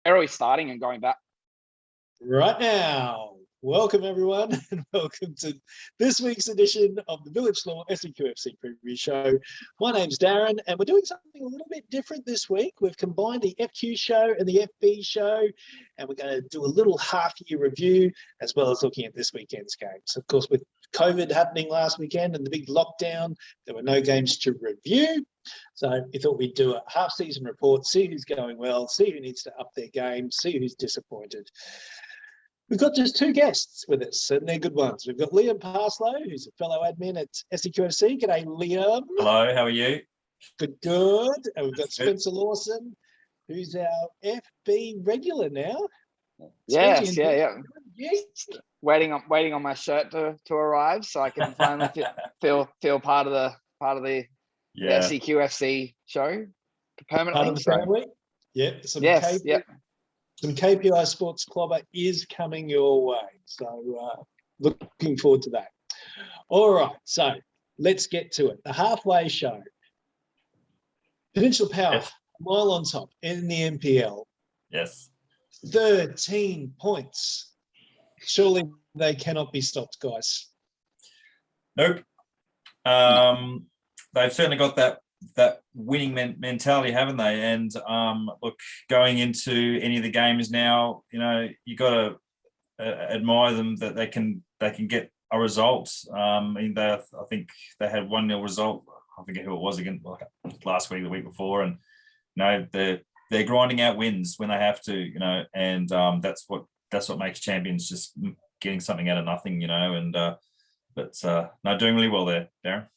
Early starting and going back. Right now, welcome everyone, and welcome to this week's edition of the Village Law SEQFC preview show. My name's Darren, and we're doing something a little bit different this week. We've combined the FQ show and the FB show, and we're going to do a little half-year review as well as looking at this weekend's games. Of course, with COVID happening last weekend and the big lockdown, there were no games to review. So we thought we'd do a half-season report, see who's going well, see who needs to up their game, see who's disappointed. We've got just two guests with us, and they're good ones. We've got Lliam Parslow, who's a fellow admin at SEQFC. G'day, Lliam. Hello, how are you? Good. And we've got Spencer Lawson, who's our FB regular now. Yes, yeah. Waiting on my shirt to arrive so I can finally feel part of the SEQFC show permanently. Part of the family. Some KPI Sports Clobber is coming your way. So looking forward to that. All right, so let's get to it. The halfway show. Peninsula Power, mile on top in the NPL. Yes. 13 points. Surely they cannot be stopped, guys. Nope. They've certainly got that winning mentality, haven't they? And look, going into any of the games now, you got to admire them that they can get a result. I think they had 1-0 result. I forget who it was again, last week, the week before, and they're grinding out wins when they have to, and that's what makes champions, just getting something out of nothing, but doing really well there, Darren.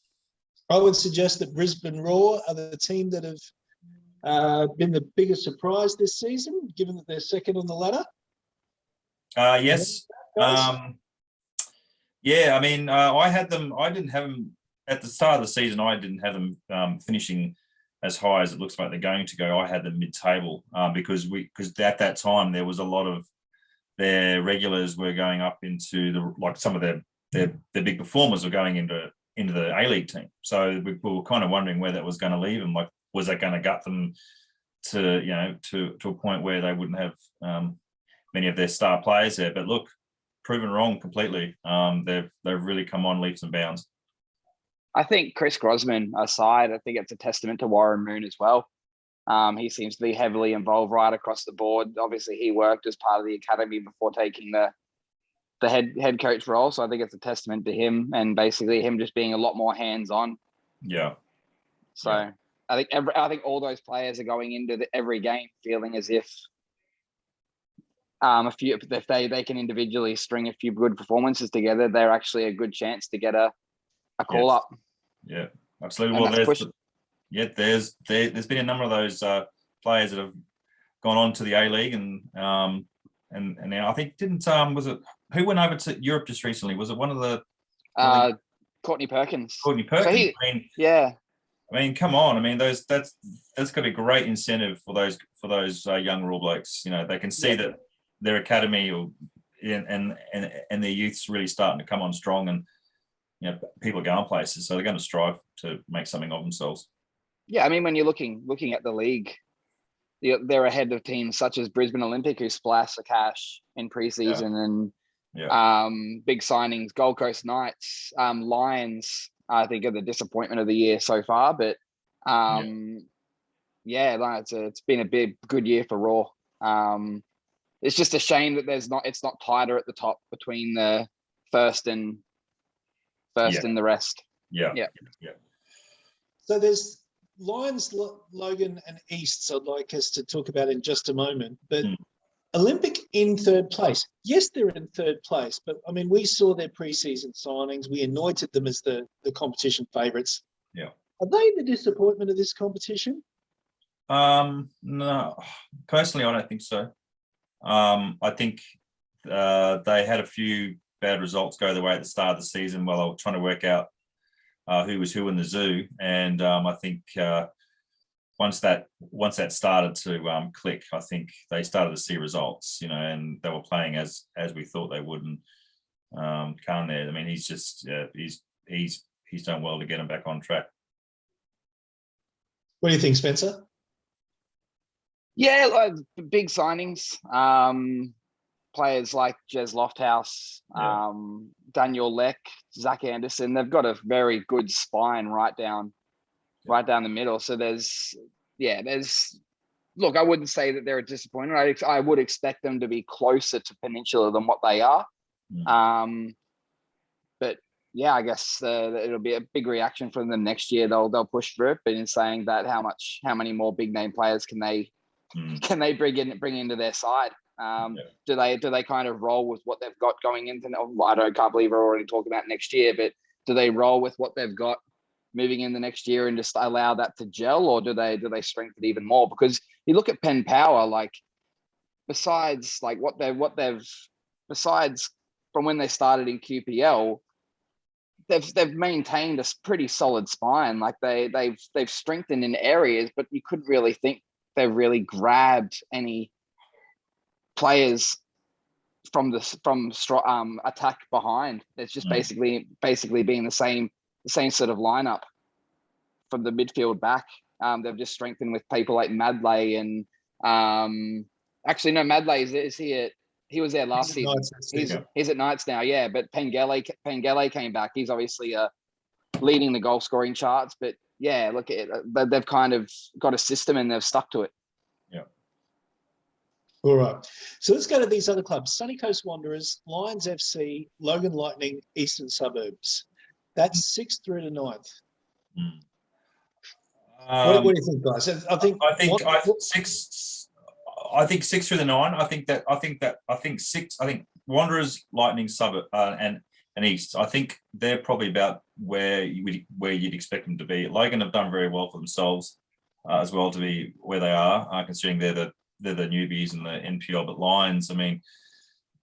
I would suggest that Brisbane Roar are the team that have been the biggest surprise this season, given that they're second on the ladder. Yes. I had them. I didn't have them at the start of the season. I didn't have them finishing as high as it looks like they're going to go. I had them mid-table because at that time there was a lot of their regulars were going up into some of their big performers were going into the A-League team. So we were kind of wondering where that was going to leave them. Like, was that going to gut them to a point where they wouldn't have many of their star players there? But look, proven wrong completely. They've really come on leaps and bounds. I think Chris Grossman aside, I think it's a testament to Warren Moon as well. He seems to be heavily involved right across the board. Obviously, he worked as part of the academy before taking the head coach role, so I think it's a testament to him and basically him just being a lot more hands-on. Yeah. So yeah. I think all those players are going into every game feeling as if if they can individually string a few good performances together, they're actually a good chance to get a call up. Yeah, absolutely. Well, there's been a number of those players that have gone on to the A-League and now I think was it who went over to Europe just recently? Was it one of the Courtney Perkins? Courtney Perkins. So I mean, come on. I mean, that's got to be a great incentive for those young Raw blokes. They can see that their academy and their youth's really starting to come on strong, and people are going places, so they're going to strive to make something of themselves. Yeah, I mean, when you're looking at the league, they're ahead of teams such as Brisbane Olympic, who splashed the cash in preseason, and big signings. Gold Coast Knights, Lions, I think, are the disappointment of the year so far. But it's been a good year for Raw. It's just a shame that it's not tighter at the top between the first and the rest. Yeah. So there's Lions, Logan, and Easts I'd like us to talk about in just a moment. But Olympic in third place. Yes, they're in third place, but I mean, we saw their preseason signings. We anointed them as the competition favourites. Yeah. Are they the disappointment of this competition? No, personally, I don't think so. I think they had a few bad results go their way at the start of the season while they were trying to work out who was who in the zoo, and I think once that started to click, I think they started to see results, and they were playing as we thought they would. And Khan there, I mean, he's just he's done well to get him back on track. What do you think, Spencer? Yeah, like big signings. Players like Jez Lofthouse, Daniel Leck, Zach Anderson. They've got a very good spine right down the middle. So there's. Look, I wouldn't say that they're a disappointment. I would expect them to be closer to Peninsula than what they are. But yeah, I guess it'll be a big reaction from them next year. They'll push for it, but in saying that, how many more big name players can they bring into their side? Do they kind of roll with what they've got going into? Can't believe we're already talking about next year, but do they roll with what they've got moving in the next year and just allow that to gel, or do they strengthen even more? Because you look at Penn Power, like besides like what they've besides from when they started in QPL, they've maintained a pretty solid spine. Like they've strengthened in areas, but you couldn't really think they've really grabbed any players from attack behind. It's just basically being the same sort of lineup from the midfield back. They've just strengthened with people like Madley and actually no, Madley is he was there last season. He's at Knights now, yeah. But Pengele came back. He's obviously leading the goal scoring charts. But yeah, look at it. They've kind of got a system and they've stuck to it. Yeah. All right. So let's go to these other clubs. Sunny Coast Wanderers, Lions FC, Logan Lightning, Eastern Suburbs. That's 6th through to 9th. What do you think, guys? I think 6. I think 6 through the 9. I think 6. I think Wanderers, Lightning, Suburb, and East. I think they're probably about where you'd expect them to be. Logan have done very well for themselves as well to be where they are, considering they're the newbies in the NPL. But Lions, I mean,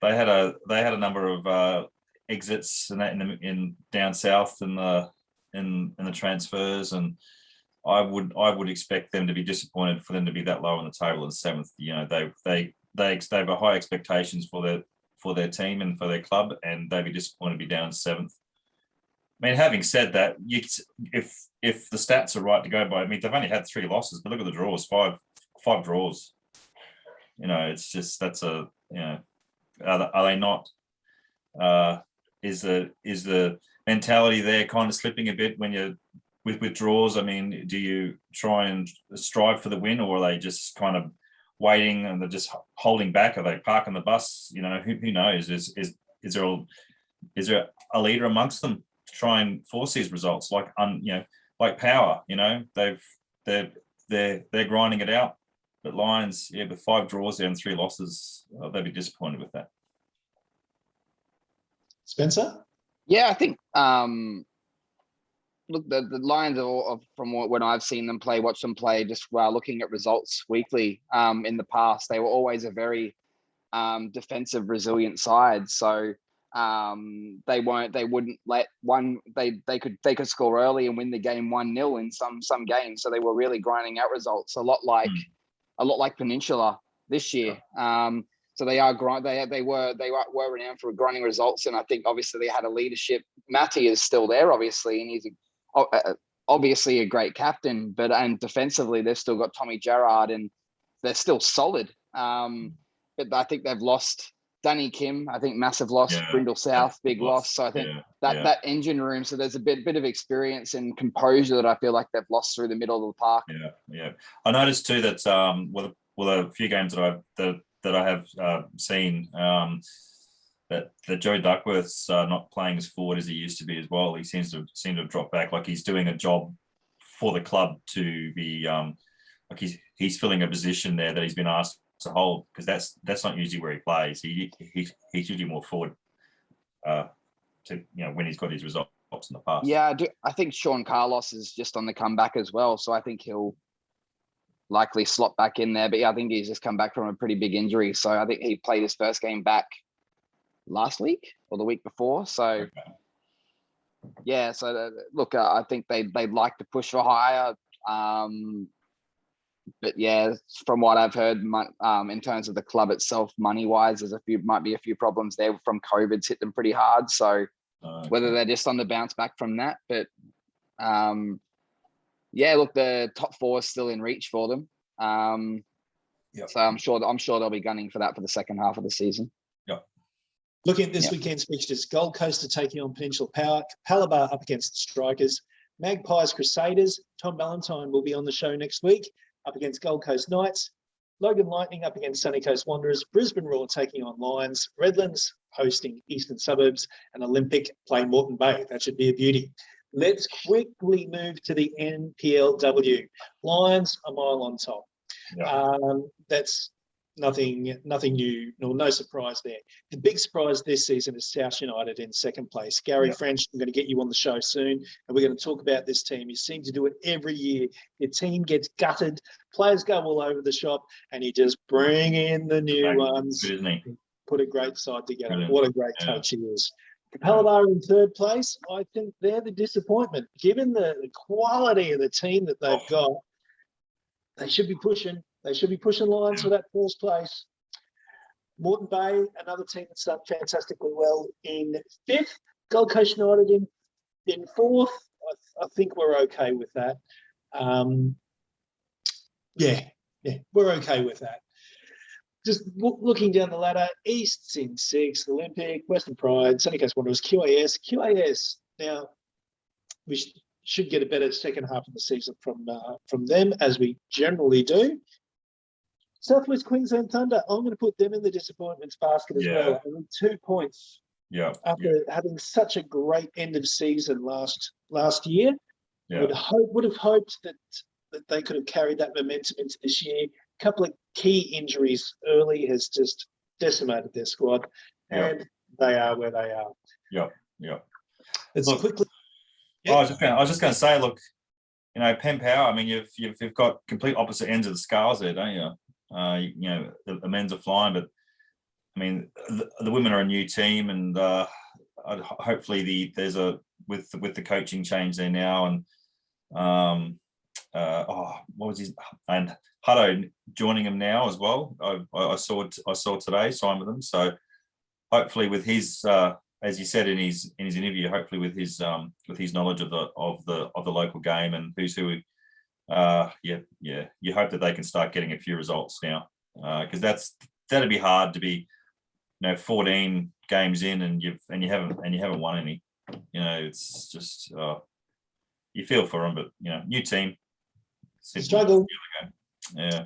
they had a number of exits in down south in the transfers, and I would expect them to be disappointed for them to be that low on the table in 7th. You know, they have high expectations for their team and for their club, and they'd be disappointed to be down 7th. I mean, having said that, if the stats are right to go by, I mean, they've only had 3 losses, but look at the draws, five draws. You know, it's just are they not? Is the mentality there kind of slipping a bit when you're with draws? I mean, do you try and strive for the win, or are they just kind of waiting and they're just holding back? Are they parking the bus? You know, who knows? Is there a leader amongst them to try and force these results? Like Power, you know, they're grinding it out. But Lions, with 5 draws there and 3 losses, they'd be disappointed with that. Spencer? Yeah, I think look, the Lions are from when I've seen them play, watch them play, just while looking at results weekly. In the past, they were always a very defensive, resilient side. So they wouldn't let they could score early and win the game 1-0 in some games. So they were really grinding out results, a lot like Peninsula this year. So they were renowned for grinding results, and I think obviously they had a leadership. Matty is still there, obviously, and he's obviously a great captain. And defensively, they've still got Tommy Gerrard, and they're still solid. But I think they've lost Danny Kim. I think massive loss. Brindle South, big loss. So I think that engine room. So there's a bit of experience and composure that I feel like they've lost through the middle of the park. Yeah. I noticed too that a few games that I have seen that Joe Duckworth's not playing as forward as he used to be as well. He seems to have dropped back. Like he's doing a job for the club to be like he's filling a position there that he's been asked to hold, because that's not usually where he plays. He's usually more forward when he's got his results in the past. Yeah, I think Sean Carlos is just on the comeback as well, so I think he'll likely slot back in there. But yeah, I think he's just come back from a pretty big injury, so I think he played his first game back last week or the week before. So yeah, so look, I think they'd like to push for higher. But yeah, from what I've heard, in terms of the club itself, money-wise, might be a few problems there from COVID's hit them pretty hard. So whether they're just on the bounce back from that, but yeah, look, the top 4 is still in reach for them. Yep. So I'm sure they'll be gunning for that for the second half of the season. Looking at this weekend's fixtures, Gold Coast are taking on Peninsula Power, Palabar up against the Strikers, Magpies Crusaders. Tom Ballantyne will be on the show next week, up against Gold Coast Knights, Logan Lightning up against Sunny Coast Wanderers, Brisbane Roar taking on Lions, Redlands hosting Eastern Suburbs, and Olympic play Moreton Bay. That should be a beauty. Let's quickly move to the NPLW. Lions a mile on top. That's nothing new, no surprise there. The big surprise this season is South United in second place. Gary French, I'm going to get you on the show soon, and we're going to talk about this team. You seem to do it every year. Your team gets gutted, players go all over the shop, and you just bring in the new ones. Good, isn't he? Put a great side together. Brilliant. What a great coach he is. Palabar in third place. I think they're the disappointment. Given the quality of the team that they've got, they should be pushing. They should be pushing Lions for that first place. Moreton Bay, another team that's done fantastically well in fifth. Gold Coast United in fourth. I think we're okay with that. We're okay with that. Just looking down the ladder, East's in sixth, Olympic, Western Pride, Sunny Coast Wanderers, QAS. Now, we should get a better second half of the season from them, as we generally do. Southwest Queensland Thunder, I'm going to put them in the disappointments basket as well. Only 2 points. After having such a great end of season last year, would have hoped that they could have carried that momentum into this year. A couple of key injuries early has just decimated their squad, and they are where they are. It's look, quickly. I was just going to say, look, Penn Power. I mean, you've got complete opposite ends of the scales there, don't you? The men's are flying, but I mean, the women are a new team, and hopefully with the coaching change there now, and what was his, and Hutto joining him now as well. I saw today, signed with them. So hopefully with his, as you said in his interview, hopefully with his knowledge of the local game and who's who. You hope that they can start getting a few results now, because that'd be hard to be, 14 games in and you haven't won any. It's just you feel for them, but new team. Struggle. Yeah.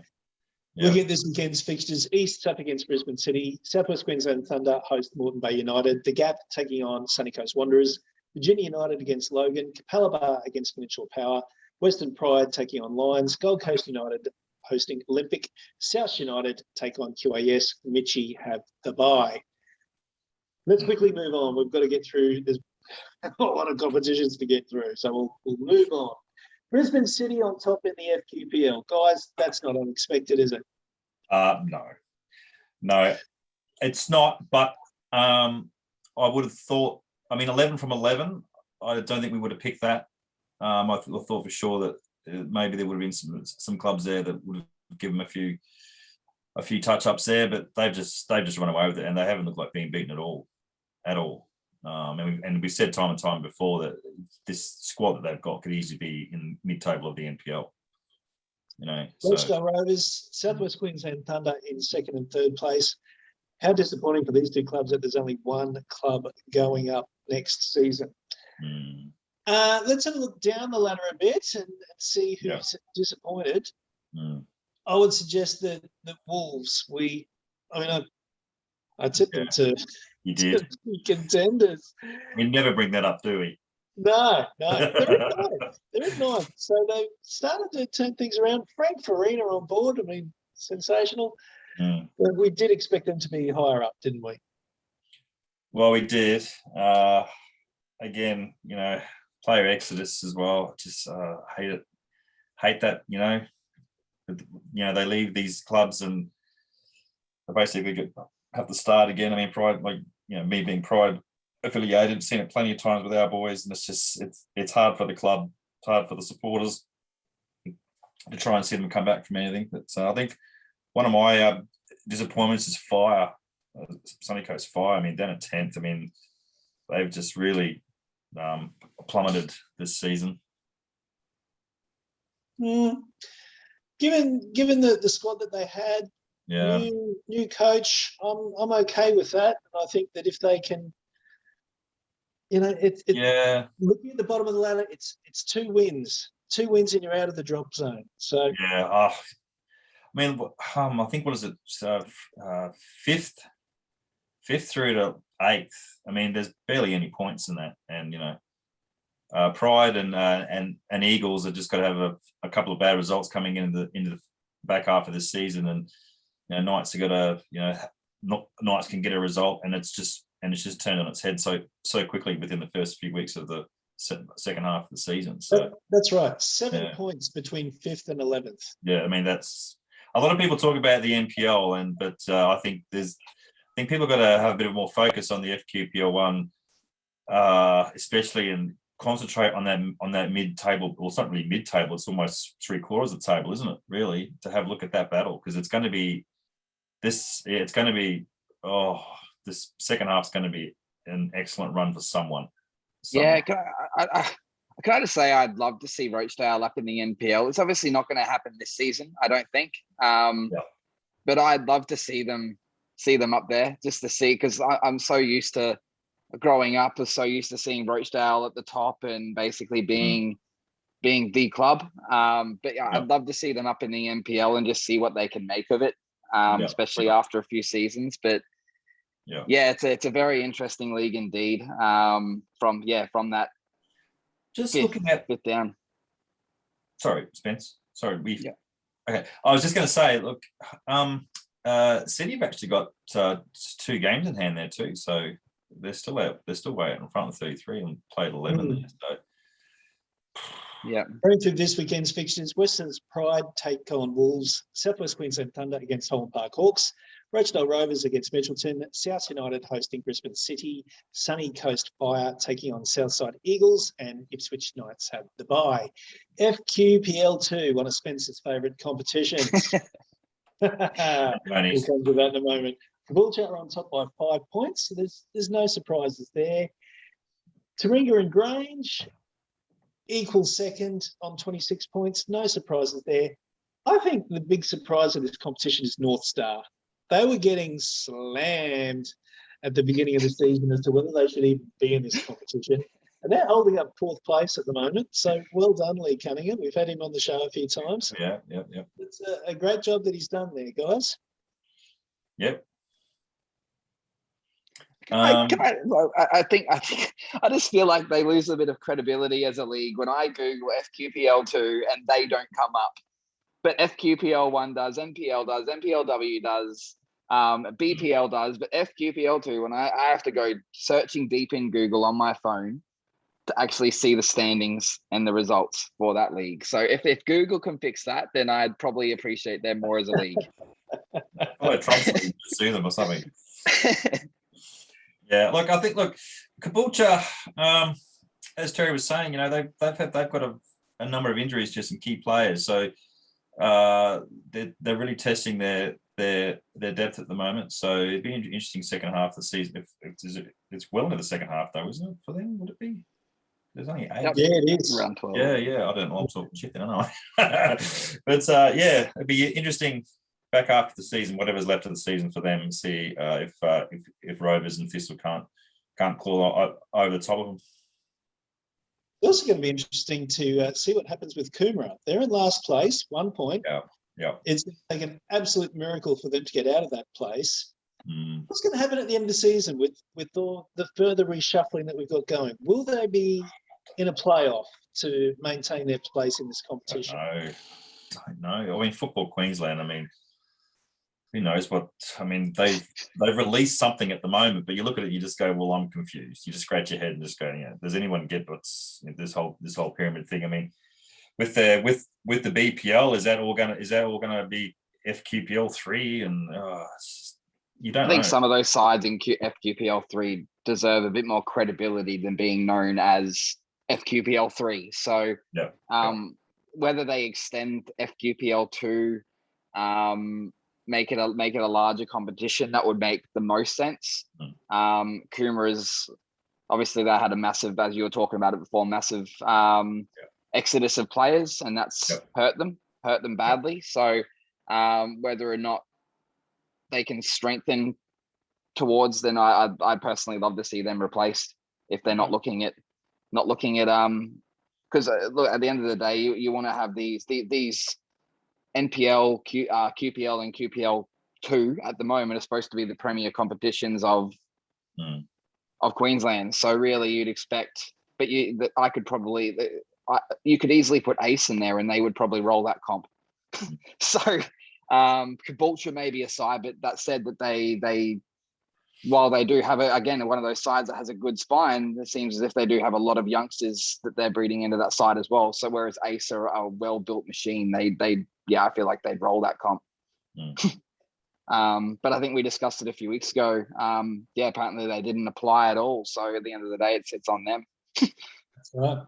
Looking at this weekend's fixtures, East up against Brisbane City, Southwest Queensland Thunder host Moreton Bay United, The Gap taking on Sunny Coast Wanderers, Virginia United against Logan, Palabar against Peninsula Power, Western Pride taking on Lions, Gold Coast United hosting Olympic, South United take on QAS, Mitchie have the bye. Let's quickly move on. We've got to get through. There's a lot of competitions to get through, so we'll move on. Brisbane City on top in the FQPL. Guys, that's not unexpected, is it? No, it's not. But I would have thought, 11 from 11, I don't think we would have picked that. I thought for sure that maybe there would have been some clubs there that would have given them a few touch-ups there, but they've just run away with it, and they haven't looked like being beaten at all. And we said time and time before that this squad that they've got could easily be in mid-table of the NPL. Lodestar Rovers, Southwest Queensland Thunder in second and third place. How disappointing for these two clubs that there's only one club going up next season. Let's have a look down the ladder a bit and see who's disappointed. I would suggest that the Wolves. I tipped them to be contenders. We never bring that up, do we? No. They're at ninth. So they started to turn things around. Frank Farina on board. Sensational. But we did expect them to be higher up, didn't we? Well, we did. Again, player exodus as well. Just hate it. Hate that. They leave these clubs and they basically have to start again. Pride, me being Pride affiliated, seen it plenty of times with our boys, and it's hard for the club, it's hard for the supporters to try and see them come back from anything. But I think one of my disappointments is Fire, Sunny Coast Fire. Down at 10th. They've just really plummeted this season. Given the squad that they had, Yeah. New coach. I'm okay with that. And I think that if they can, looking at the bottom of the ladder, it's 2 wins. 2 wins and you're out of the drop zone. So Yeah. I mean, I think what is it? Fifth through to 8th. I mean, there's barely any points in that, and Pride and Eagles have just got to have a couple of bad results coming into the back half of the season, and Knights have got to Knights can get a result, and it's just turned on its head so quickly within the first few weeks of the second half of the season. So that's right, 7 points between 5th and 11th. Yeah, I mean, that's a lot of people talk about the NPL, but I think people got to have a bit more focus on the FQPL one, especially, and concentrate on that mid-table. Well, it's not really mid-table; it's almost 3/4 of the table, isn't it? Really, to have a look at that battle, because it's going to be this. Yeah, it's going to be. Oh, this second half's going to be an excellent run for someone. Yeah, can I just say I'd love to see Rochdale up in the NPL. It's obviously not going to happen this season, I don't think. But I'd love to see them up there, just to see, because I'm so used to growing up. I was so used to seeing Rochdale at the top and basically being the club. But I'd love to see them up in the NPL and just see what they can make of it, especially after a few seasons. But it's a very interesting league indeed. From that. Just looking at it down. Sorry, Spence. Sorry, okay. I was just going to say, look, City have actually got 2 games in hand there too, so they're still way out in front of 33 and played 11 there. So Going through this weekend's fixtures: Western's Pride take on Wolves, Southwest Queensland Thunder against Holland Park Hawks, Rochdale Rovers against Mitchelton, South United hosting Brisbane City, Sunny Coast Fire taking on Southside Eagles, and Ipswich Knights have the bye. FQPL2, one of Spencer's favourite competitions. We'll come to that in a moment. Caboolture are on top by 5 points, so there's no surprises there. Taringa and Grange equal second on 26 points. No surprises there. I think the big surprise of this competition is North Star. They were getting slammed at the beginning of the season as to whether they should even be in this competition. And they're holding up 4th place at the moment. So well done, Lee Cunningham. We've had him on the show a few times. Yeah. It's a great job that he's done there, guys. Yep. I think I just feel like they lose a bit of credibility as a league when I Google FQPL2 and they don't come up, but FQPL1 does, NPL does, NPLW does, BPL does, but FQPL2, when I have to go searching deep in Google on my phone to actually see the standings and the results for that league. So if Google can fix that, then I'd probably appreciate them more as a league. Trump's sue them or something. Yeah, I think Caboolture, as Terry was saying, they've got a number of injuries to some key players, so they're really testing their depth at the moment. So it'd be an interesting second half of the season. If it's well into the second half though, isn't it, for them? Would it be? There's only 8. Yeah, it is around 12. Yeah. I don't know. I'm talking shit then, aren't I? But it'd be interesting. Back after the season, whatever's left of the season for them, see if Rovers and Thistle can't claw over the top of them. It's also going to be interesting to see what happens with Coomera. They're in last place, 1 point. Yeah. It's like an absolute miracle for them to get out of that place. What's going to happen at the end of the season with all the further reshuffling that we've got going? Will they be in a playoff to maintain their place in this competition? I don't know. I mean, Football Queensland, who knows what? They've released something at the moment, but you look at it, you just go, "Well, I'm confused." You just scratch your head and just go, "Does anyone get what's this whole pyramid thing?" With the BPL, is that all gonna be FQPL 3? And you don't. I think some of those sides in FQPL 3 deserve a bit more credibility than being known as FQPL 3. So whether they extend FQPL 2. Make it a larger competition, that would make the most sense. Coomera is obviously, they had a massive, as you were talking about it before, massive exodus of players, and that's hurt them badly. So whether or not they can strengthen towards, then I'd personally love to see them replaced if they're not looking at because look, at the end of the day, you want to have these NPL, QPL, and QPL 2 at the moment are supposed to be the premier competitions of Queensland. So really, you'd expect, but you could easily put Ace in there, and they would probably roll that comp. So Caboolture may be a side, but that said, that they while they do have one of those sides that has a good spine, it seems as if they do have a lot of youngsters that they're breeding into that side as well. So whereas Ace are a well-built machine, I feel like they'd roll that comp. But I think we discussed it a few weeks ago. Apparently they didn't apply at all. So at the end of the day, it's on them. That's right.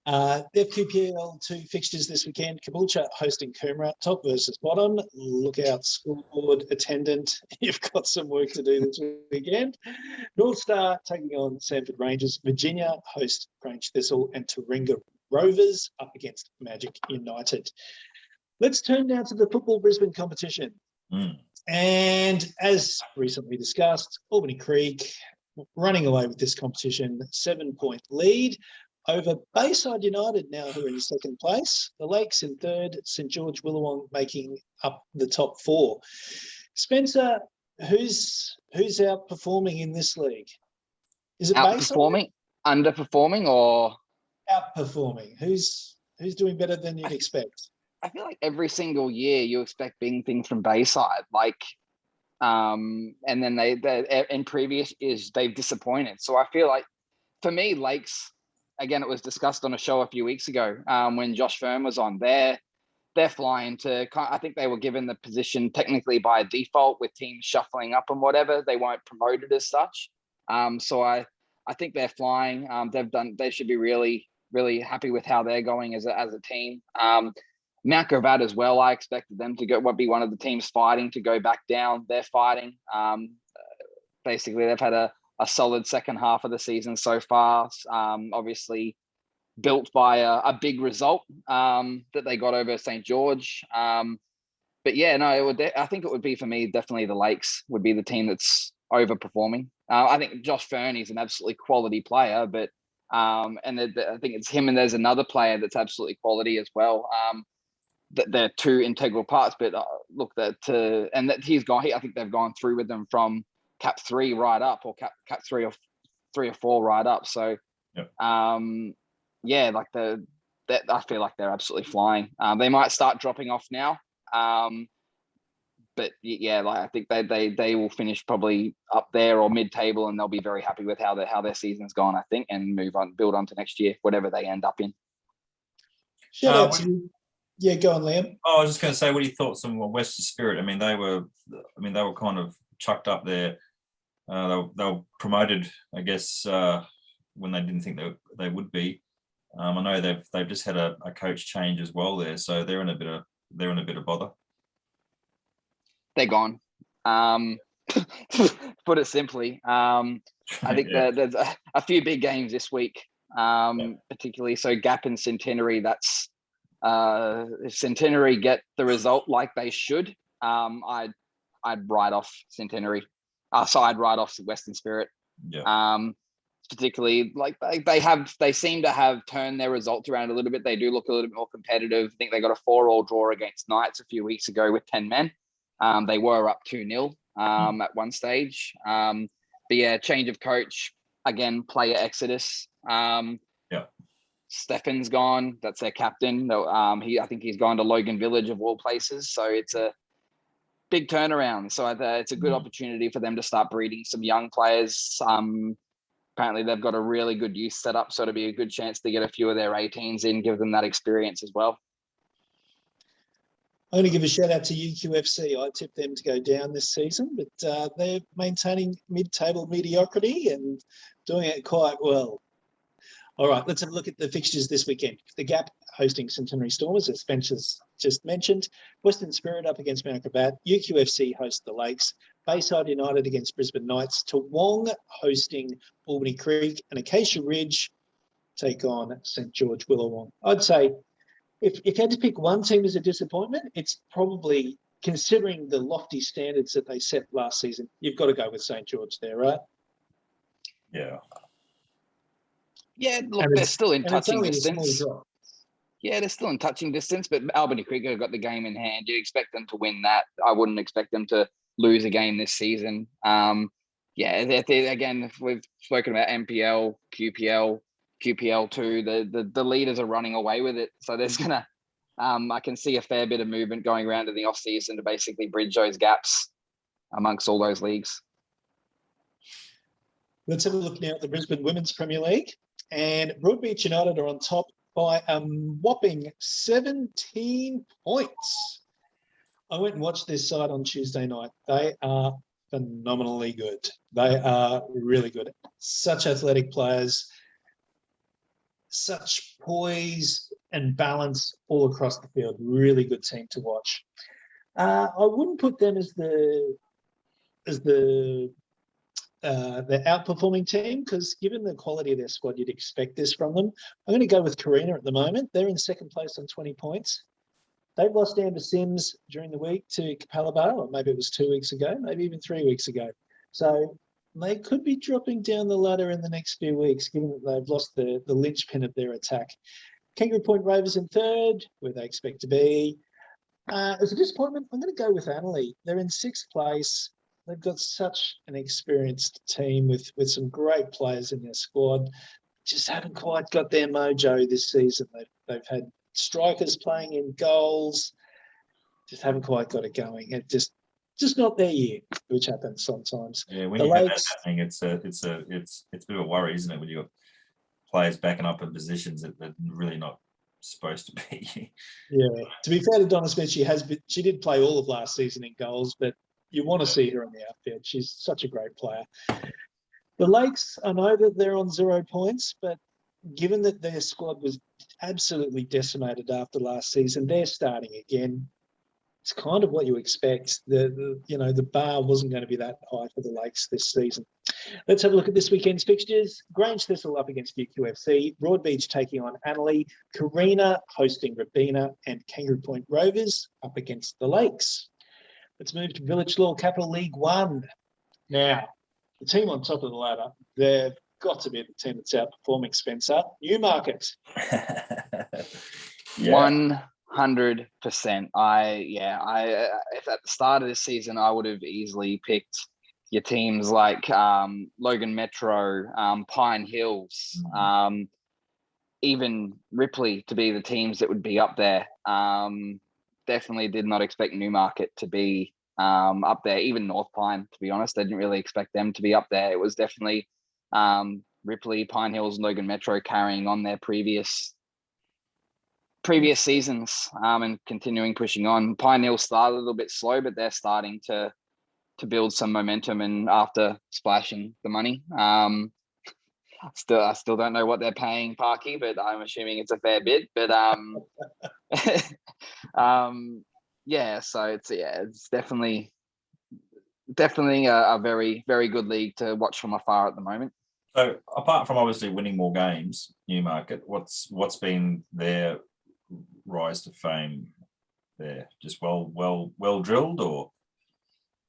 The FQPL 2 fixtures this weekend. Caboolture hosting Coomera, top versus bottom. Look out, scoreboard attendant. You've got some work to do this weekend. North Star taking on Sanford Rangers. Virginia host Grange Thistle, and Taringa Rovers up against Magic United. Let's turn now to the Football Brisbane competition. And as recently discussed, Albany Creek running away with this competition, 7-point lead over Bayside United now, who are in second place. The Lakes in third, St George Willawong making up the top 4. Spencer, who's outperforming in this league? Is it outperforming, Bayside? Underperforming, or outperforming? Who's doing better than you'd expect? I feel like every single year you expect big things from Bayside, and then they in previous years they've disappointed. So I feel like, for me, Lakes, again, it was discussed on a show a few weeks ago when Josh Fern was on. They're flying to. I think they were given the position technically by default with teams shuffling up and whatever. They weren't promoted as such. So I think they're flying. They should be really, really happy with how they're going as a team. Mount Gravatt as well. I expected them to be one of the teams fighting to go back down. They're fighting. Basically, they've had a solid second half of the season so far. Obviously, built by a big result that they got over St George. But yeah, no, I think it would be, for me, definitely the Lakes would be the team that's overperforming. I think Josh Fern is an absolutely quality player, but I think it's him, and there's another player that's absolutely quality as well. That they're two integral parts, but he's gone. I think they've gone through with them from Cap 3 right up, or Cap 3 or 4 right up. So, I feel like they're absolutely flying. They might start dropping off now, but yeah, I think they will finish probably up there or mid-table, and they'll be very happy with how their season's gone, I think, and build on to next year, whatever they end up in. Shout out to you. Yeah, go on, Liam. I was just going to say, what are your thoughts on Western Spirit? I mean, they were kind of chucked up there. They were promoted, I guess, when they didn't think they would be. I know they've just had a coach change as well there, so they're in a bit of bother. They're gone. Put it simply. I think there's a few big games this week, particularly. So Gap and Centenary. That's if Centenary get the result like they should, I'd write off Centenary. So I'd write off Western Spirit. Yeah. Particularly, they seem to have turned their results around a little bit. They do look a little bit more competitive. I think they got a 4-4 draw against Knights a few weeks ago with 10 men. They were up 2-0 at one stage. But yeah, change of coach, again, player exodus. Stefan's gone. That's their captain. I think he's gone to Logan Village of all places. So it's a big turnaround. So it's a good opportunity for them to start breeding some young players. Apparently they've got a really good youth set up, so it'll be a good chance to get a few of their 18s in, give them that experience as well. I'm going to give a shout out to UQFC. I tipped them to go down this season, but they're maintaining mid-table mediocrity and doing it quite well. All right, let's have a look at the fixtures this weekend. The Gap hosting Centenary Stormers, as Spencer's just mentioned. Western Spirit up against Mount Gravatt. UQFC host the Lakes. Bayside United against Brisbane Knights. Toowong hosting Albany Creek. And Acacia Ridge take on St George Willawong. I'd say if you had to pick one team as a disappointment, it's probably considering the lofty standards that they set last season, you've got to go with St. George there, right? Yeah. Yeah, look, they're still in touching only distance. a small drop. Yeah, they're still in touching distance, but Albany Cricket got the game in hand. You'd expect them to win that. I wouldn't expect them to lose a game this season. Yeah, again, if we've spoken about MPL, QPL2, the leaders are running away with it. So there's gonna, I can see a fair bit of movement going around in the off season to basically bridge those gaps amongst all those leagues. Let's have a look now at the Brisbane Women's Premier League. And Broadbeach United are on top by a whopping 17 points. I went and watched this side on Tuesday night. They are phenomenally good. They are really good. Such athletic players, such poise and balance all across the field. Really good team to watch. I wouldn't put them as the outperforming team, because given the quality of their squad, you'd expect this from them. I'm going to go with Carina at the moment. They're in second place on 20 points. They've lost Amber Sims during the week to Capalaba, or maybe it was 2 weeks ago, maybe even 3 weeks ago. So they could be dropping down the ladder in the next few weeks, given that they've lost the linchpin of their attack. Kangaroo Point Rovers in third, where they expect to be. As a disappointment, I'm going to go with Annerley. They're in sixth place. They've got such an experienced team with some great players in their squad. Just haven't quite got their mojo this season. They've had strikers playing in goals. Just haven't quite got it going. It just not their year, which happens sometimes. Yeah, when you have that happening, it's a bit of a worry, isn't it? When you've got players backing up in positions that they're really not supposed to be. Yeah. To be fair to Donna Smith, she did play all of last season in goals, but you want to see her in the outfield. She's such a great player. The Lakes, I know that they're on 0 points, but given that their squad was absolutely decimated after last season, they're starting again. It's kind of what you expect. The bar wasn't going to be that high for the Lakes this season. Let's have a look at this weekend's fixtures. Grange Thistle up against SEQFC, Broadbeach taking on Annerley, Carina hosting Robina, and Kangaroo Point Rovers up against the Lakes. Let's move to Village Law Capital League 1. Now, the team on top of the ladder, they've got to be the team that's outperforming, Spencer. Newmarket. Yeah. 100%. If at the start of this season, I would have easily picked your teams like Logan Metro, Pine Hills, even Ripley to be the teams that would be up there. Definitely did not expect Newmarket to be up there. Even North Pine, to be honest, I didn't really expect them to be up there. It was definitely Ripley, Pine Hills, and Logan Metro carrying on their previous seasons and continuing pushing on. Pine Hills started a little bit slow, but they're starting to build some momentum, and after splashing the money. I still don't know what they're paying Parky, but I'm assuming it's a fair bit. But so it's definitely a very, very good league to watch from afar at the moment. So apart from obviously winning more games, Newmarket, what's been their rise to fame there? Just well drilled, or?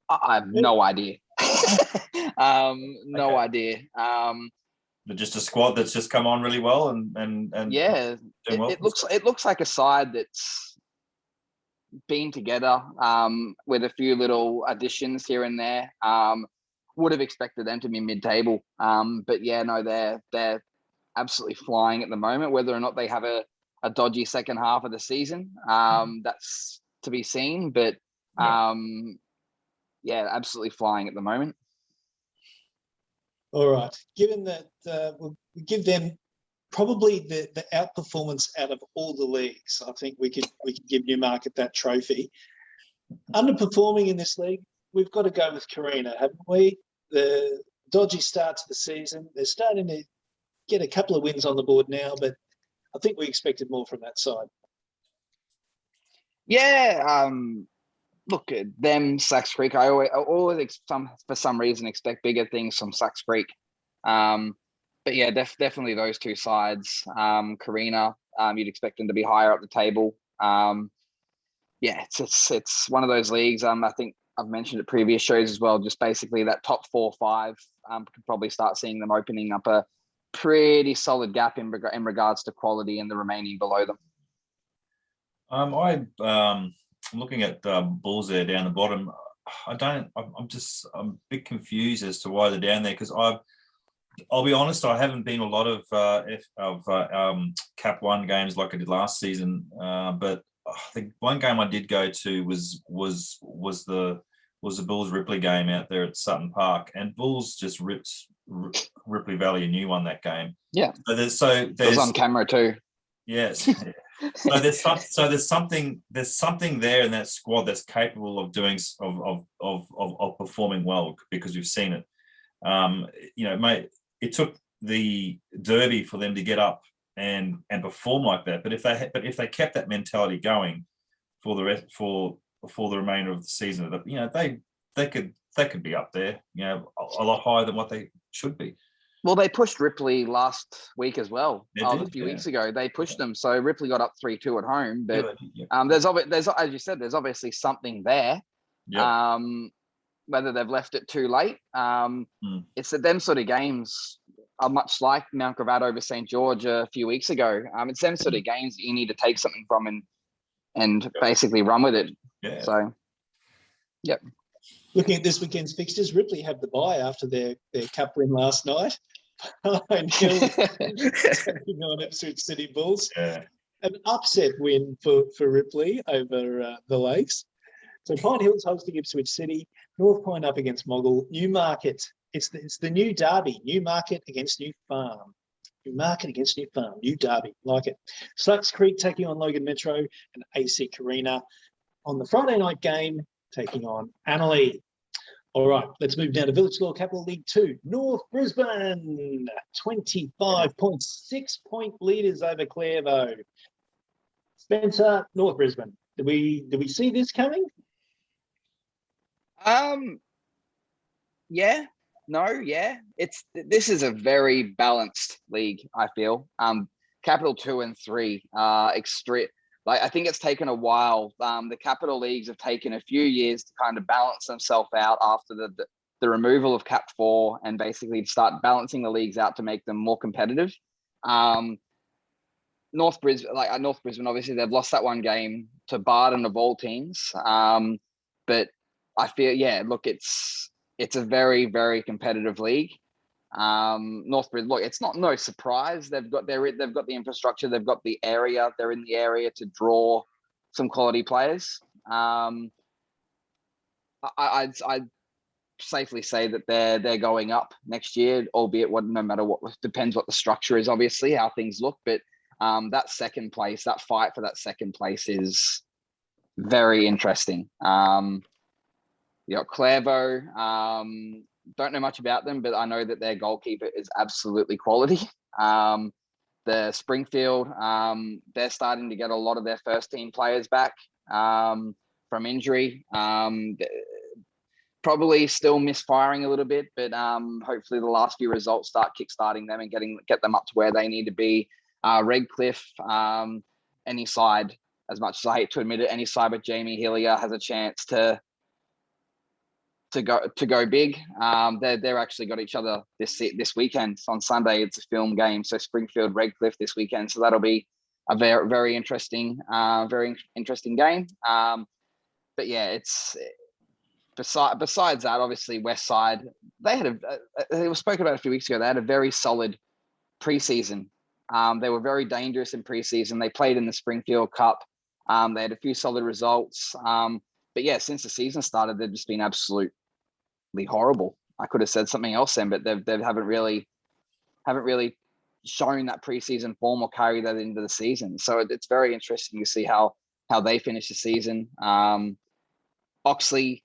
I have no idea. No idea. They're just a squad that's just come on really well and yeah, it looks like a side that's been together with a few little additions here and there. Would have expected them to be mid-table, but yeah, no, they're absolutely flying at the moment. Whether or not they have a dodgy second half of the season, that's to be seen. But absolutely flying at the moment. All right. Given that we'll give them probably the outperformance out of all the leagues, I think we could give Newmarket that trophy. Underperforming in this league, we've got to go with Carina, haven't we? The dodgy start to the season. They're starting to get a couple of wins on the board now, but I think we expected more from that side. Yeah. Look at them, Sax Creek. I always for some reason expect bigger things from Sax Creek. But yeah, definitely those two sides. Carina, you'd expect them to be higher up the table. yeah, it's one of those leagues. I think I've mentioned it previous shows as well. Just basically that top 4-5 could probably start seeing them opening up a pretty solid gap in regards to quality and the remaining below them. I'm looking at Bulls there down the bottom. I'm a bit confused as to why they're down there, because I'll be honest, I haven't been a lot of Cap 1 games like I did last season, but the one game I did go to was the Bulls Ripley game out there at Sutton Park, and Bulls just ripped Ripley Valley a new one that game. Yeah. So there's it was on camera too. Yes. So there's something there in that squad that's capable of doing of performing well, because we've seen it. Mate, it took the Derby for them to get up and perform like that. But if they kept that mentality going for the remainder of the season, they could be up there, a lot higher than what they should be. Well, they pushed Ripley last week as well. A few weeks ago, they pushed them. So Ripley got up 3-2 at home. But yeah. There's, as you said, there's obviously something there. Yeah. Whether they've left it too late. It's that them sort of games are much like Mount Gravatt over St. George a few weeks ago. It's them sort of games that you need to take something from and basically run with it. Yeah. So, yep. Looking at this weekend's fixtures, Ripley had the bye after their cup win last night. Pine Hill taking on Ipswich City Bulls. Yeah. An upset win for Ripley over the Lakes. So Pine Hill's hosting Ipswich City, North Point up against Moggle, Newmarket. It's the new derby, Newmarket against New Farm. Newmarket against New Farm, new derby, like it. Sluts Creek taking on Logan Metro, and AC Carina on the Friday night game taking on Annalee. All right, let's move down to Village Law Capital League 2. North Brisbane, 25.6 point leaders over Clairvaux. Spencer, North Brisbane. Do we see this coming? Yeah. No, yeah. This is a very balanced league, I feel. Capital 2 and 3 extreme. Like, I think it's taken a while. The capital leagues have taken a few years to kind of balance themselves out after the removal of Cap 4, and basically start balancing the leagues out to make them more competitive. North Brisbane, obviously they've lost that one game to Barden of all teams. But I feel, look, it's a very, very competitive league. North Brisbane, look, it's no surprise. They've got the infrastructure, they've got the area, they're in the area to draw some quality players. I'd safely say that they're going up next year, albeit no matter what, depends what the structure is, obviously, how things look. But that second place, that fight for that second place is very interesting. You got Clairvaux. Don't know much about them, but I know that their goalkeeper is absolutely quality. The Springfield, they're starting to get a lot of their first team players back from injury. Probably still misfiring a little bit, but hopefully the last few results start kickstarting them and get them up to where they need to be. Redcliffe, any side, as much as I hate to admit it, any side with Jamie Hillier has a chance to go big. They're actually got each other this weekend. On Sunday, it's a film game. So Springfield Redcliffe this weekend. So that'll be a very, very interesting game. But yeah, it's besides that, obviously West Side, they had it was spoken about a few weeks ago. They had a very solid preseason. They were very dangerous in preseason. They played in the Springfield Cup. They had a few solid results. But yeah, since the season started, they've just been absolutely horrible. I could have said something else then, but they haven't really shown that preseason form or carry that into the season. So it's very interesting to see how they finish the season. Oxley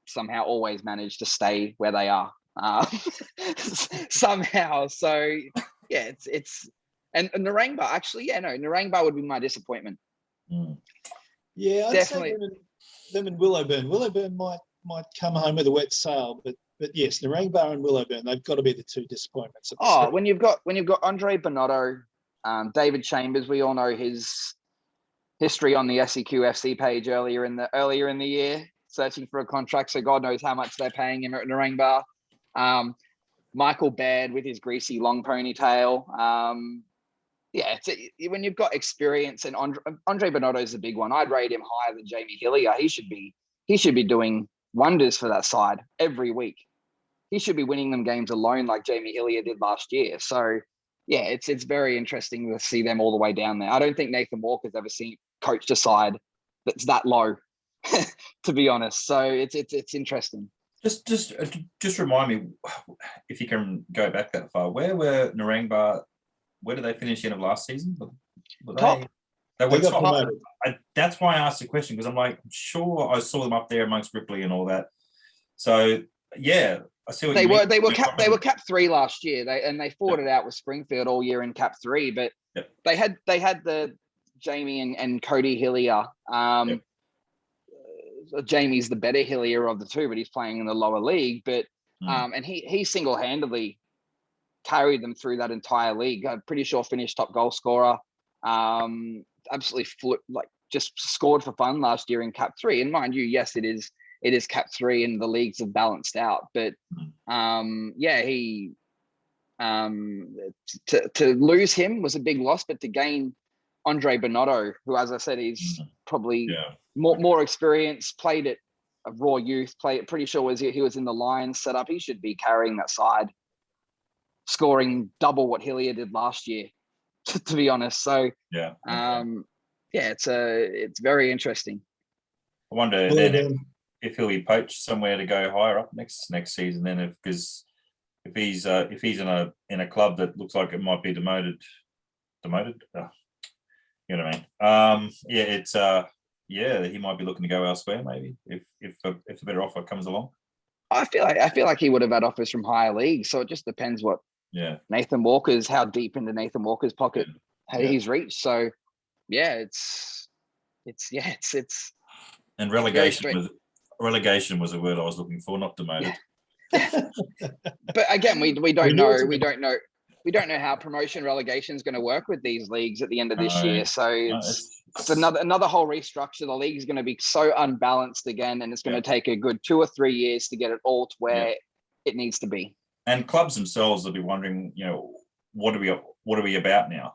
somehow always managed to stay where they are somehow. So yeah, it's and Narangba actually, Narangba would be my disappointment. Yeah, I'd Definitely. say them and Willowburn. Willowburn might come home with a wet sail, but yes, Narangba and Willowburn, they've got to be the two disappointments. When you've got Andre Bonotto, David Chambers, we all know his history on the SEQFC page earlier in the year, searching for a contract. So God knows how much they're paying him at Narangba. Michael Baird with his greasy long ponytail. When you've got experience, and Andre Bonotto is a big one. I'd rate him higher than Jamie Hillier. He should be doing wonders for that side every week. He should be winning them games alone like Jamie Hillier did last year. So yeah, it's very interesting to see them all the way down there. I don't think Nathan Walker's ever seen coached a side that's that low, to be honest. So it's interesting. Just remind me, if you can go back that far, where were Narangba? Where did they finish the end of last season? Top. They were got top. promoted. That's why I asked the question, because I'm like, sure, I saw them up there amongst Ripley and all that. So yeah, I see what they you were. mean. They were cap 3 last year. They fought it out with Springfield all year in cap 3, but they had the Jamie and Cody Hillier. Jamie's the better Hillier of the two, but he's playing in the lower league. But and he single-handedly carried them through that entire league. I'm pretty sure finished top goal scorer. Absolutely just scored for fun last year in cap 3. And mind you, yes, it is cap 3 and the leagues have balanced out. But he to lose him was a big loss, but to gain Andre Bonotto, who, as I said, is probably more experienced, played at a raw youth, pretty sure he was in the Lions setup. He should be carrying that side, scoring double what Hillier did last year, to be honest. So it's very interesting. I wonder then if he'll be poached somewhere to go higher up next season. Then, because if he's in a club that looks like it might be demoted. You know what I mean? He might be looking to go elsewhere, maybe if a better offer comes along. I feel like he would have had offers from higher leagues, so it just depends what how deep into Nathan Walker's pocket he's reached. So it's and relegation was a word I was looking for, not demoted. But again, we don't know how promotion relegation is going to work with these leagues at the end of this year. So it's another whole restructure. The league is going to be so unbalanced again, and it's going to take a good 2 or 3 years to get it all to where it needs to be. And clubs themselves will be wondering, what are we about now?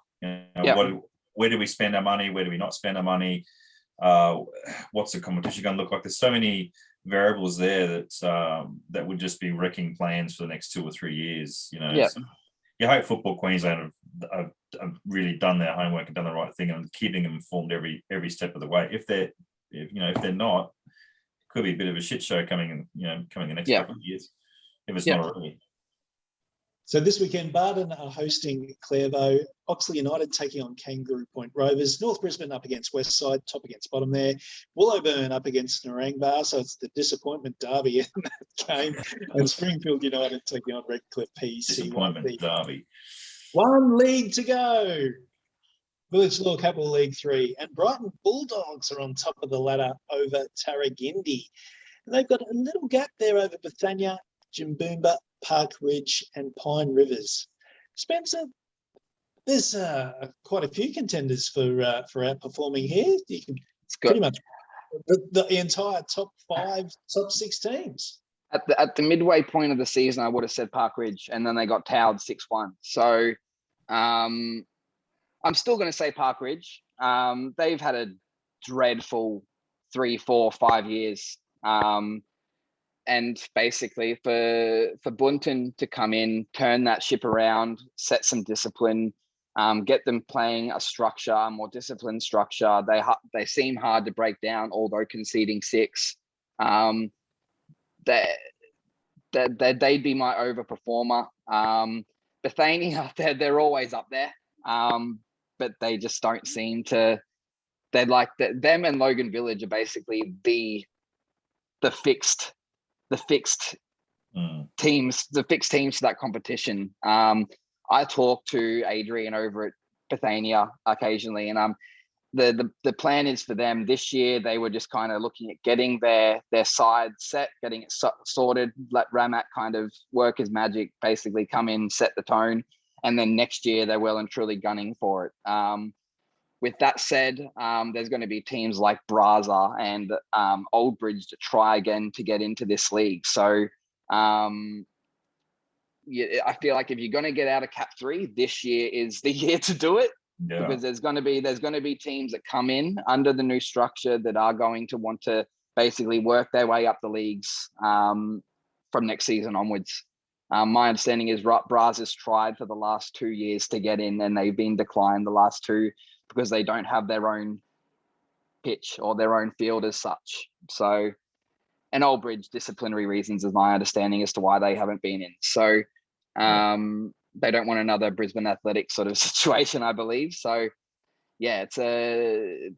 Where do we spend our money? Where do we not spend our money? What's the competition going to look like? There's so many variables there that would just be wrecking plans for the next 2 or 3 years. So you hope Football Queensland have really done their homework and done the right thing and keeping them informed every step of the way. If they're not, it could be a bit of a shit show coming the next couple of years if it's not already. So this weekend, Barden are hosting Clairvaux, Oxley United taking on Kangaroo Point Rovers, North Brisbane up against Westside, top against bottom there, Willowburn up against Narangba, so it's the disappointment derby in that game, and Springfield United taking on Redcliffe PCYP. Disappointment derby. 1 league to go. Village Law Capital League 3, and Brighton Bulldogs are on top of the ladder over Tarragindi. And they've got a little gap there over Bethania, Jimboomba, Park Ridge and Pine Rivers. Spencer, there's quite a few contenders for outperforming here. You can pretty much the entire top 5, top 6 teams. At the midway point of the season, I would have said Park Ridge, and then they got towed 6-1. So I'm still going to say Park Ridge. They've had a dreadful 3, 4, 5 years. And basically for Bunton to come in, turn that ship around, set some discipline, get them playing a structure, a more disciplined structure. They seem hard to break down, although conceding 6. They'd be my overperformer. Bethania, they're always up there, but they just don't seem to. They're like them and Logan Village are basically the fixed teams, to that competition. I talk to Adrian over at Bethania occasionally, and the plan is for them this year. They were just kind of looking at getting their side set, getting it sorted, let Ramat kind of work his magic, basically come in, set the tone, and then next year they're well and truly gunning for it. with that said, there's going to be teams like Braza and Old Bridge to try again to get into this league. So yeah, I feel like if you're going to get out of Cap 3, this year is the year to do it. Yeah. Because there's going to be teams that come in under the new structure that are going to want to basically work their way up the leagues from next season onwards. My understanding is Braz has tried for the last 2 years to get in, and they've been declined the last two because they don't have their own pitch or their own field as such. So, and Old Bridge, disciplinary reasons is my understanding as to why they haven't been in. So, they don't want another Brisbane Athletic sort of situation, I believe. So, yeah, it's a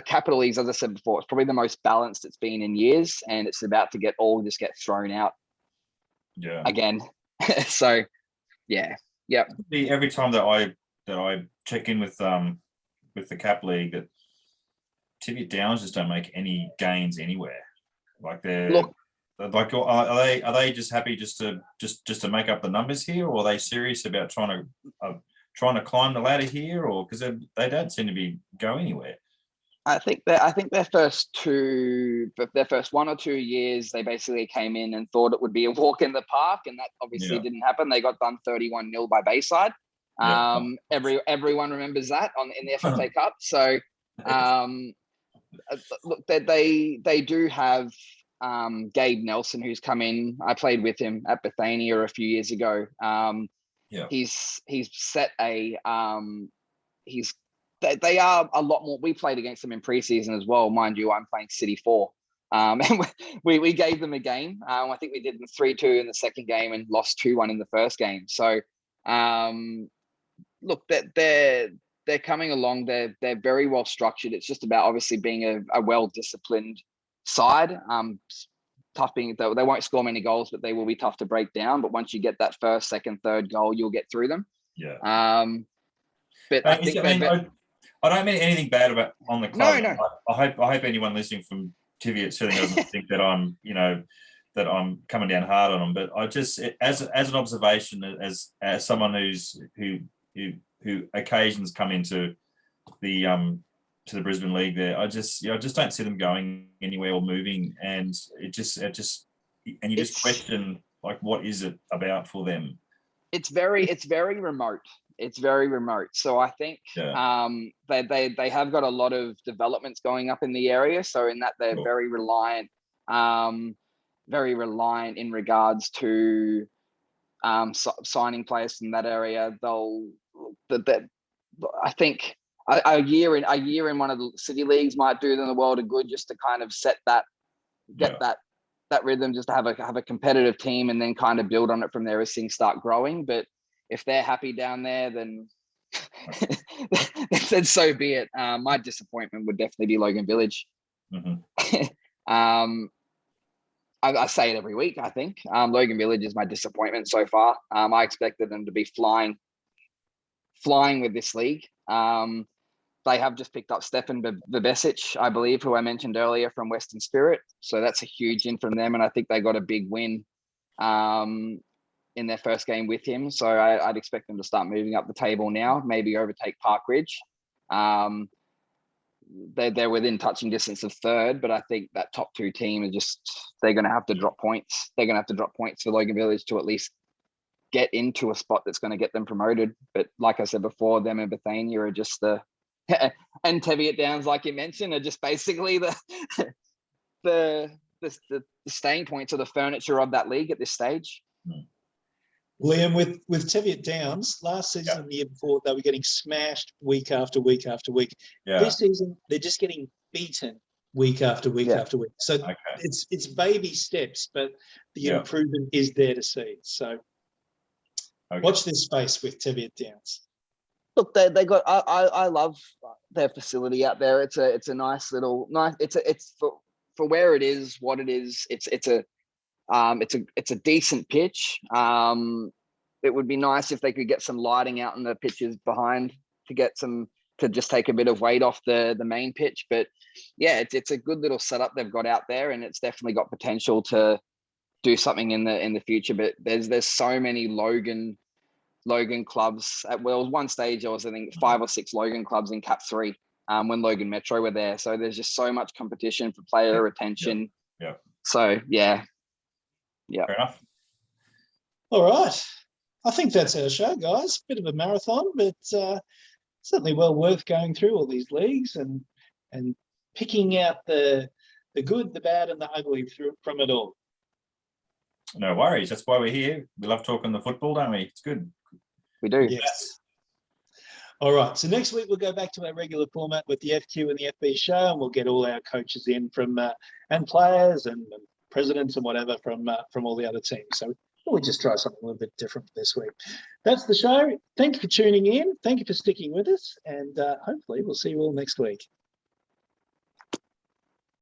Capital Leagues, as I said before, it's probably the most balanced it's been in years, and it's about to get thrown out. Yeah. Again. So, yeah. Every time that I check in with the Cap League, that Tiviot Downs just don't make any gains anywhere. Like they're. Like, are they just happy just to make up the numbers here, or are they serious about trying to climb the ladder here, or because they don't seem to be go anywhere? I think their first 1 or 2 years, they basically came in and thought it would be a walk in the park, and that obviously didn't happen. They got done 31-0 by Bayside. Everyone remembers that in the FFA Cup. So, look, they do have. Gabe Nelson, who's come in, I played with him at Bethania a few years ago. He's set a they are a lot more. We played against them in preseason as well, mind you. I'm playing City 4, and we gave them a game. I think we did them 3-2 in the second game and lost 2-1 in the first game. So, look, they're coming along. They're very well structured. It's just about obviously being a well disciplined side. Tough being they won't score many goals, but they will be tough to break down. But once you get that first, second, third goal, you'll get through them. But I think I don't mean anything bad about on the club. No. I hope anyone listening from Tiviot certainly doesn't think that I'm coming down hard on them. But I just, as an observation, as someone who occasions come into the to the Brisbane League there, I just don't see them going anywhere or moving, and you just question, like, what is it about for them? It's very remote. It's very remote. So I think they have got a lot of developments going up in the area. So in that they're very reliant in regards to signing players from that area. I think a year in one of the city leagues might do them the world of good, just to kind of set that rhythm, just to have a competitive team, and then kind of build on it from there as things start growing. But if they're happy down there, then then so be it. My disappointment would definitely be Logan Village. I say it every week. I think Logan Village is my disappointment so far. I expected them to be flying with this league. They have just picked up Stefan Verbesic, I believe, who I mentioned earlier, from Western Spirit. So that's a huge in from them, and I think they got a big win in their first game with him. So I'd expect them to start moving up the table now, maybe overtake Park Ridge. They're within touching distance of third, but I think that top two team they're going to have to drop points. They're going to have to drop points for Logan Village to at least get into a spot that's going to get them promoted. But like I said before, them and Bethania are just and Teviot Downs, like you mentioned, are just basically the staying points or the furniture of that league at this stage. Liam, with Teviot Downs, last season and the year before, they were getting smashed week after week after week. This season, they're just getting beaten week after week after week. So it's baby steps, but the improvement is there to see. So watch this space with Teviot Downs. Look, they got. I love their facility out there. It's a nice. It's for where it is, what it is. It's a decent pitch. It would be nice if they could get some lighting out in the pitches behind to just take a bit of weight off the main pitch. But yeah, it's a good little setup they've got out there, and it's definitely got potential to do something in the future. But there's so many Logan Logan clubs. Well, one stage there was, I think, 5 or 6 Logan clubs in Cap 3 when Logan Metro were there. So there's just so much competition for player retention. Yeah. So yeah. Fair enough. All right. I think that's our show, guys. Bit of a marathon, but certainly well worth going through all these leagues and picking out the good, the bad, and the ugly from it all. No worries. That's why we're here. We love talking the football, don't we? It's good. We do. Yes. All right. So next week we'll go back to our regular format with the FQ and the FB show, and we'll get all our coaches in from and players and presidents and whatever from all the other teams. So we'll just try something a little bit different this week. That's the show. Thank you for tuning in. Thank you for sticking with us, and hopefully we'll see you all next week.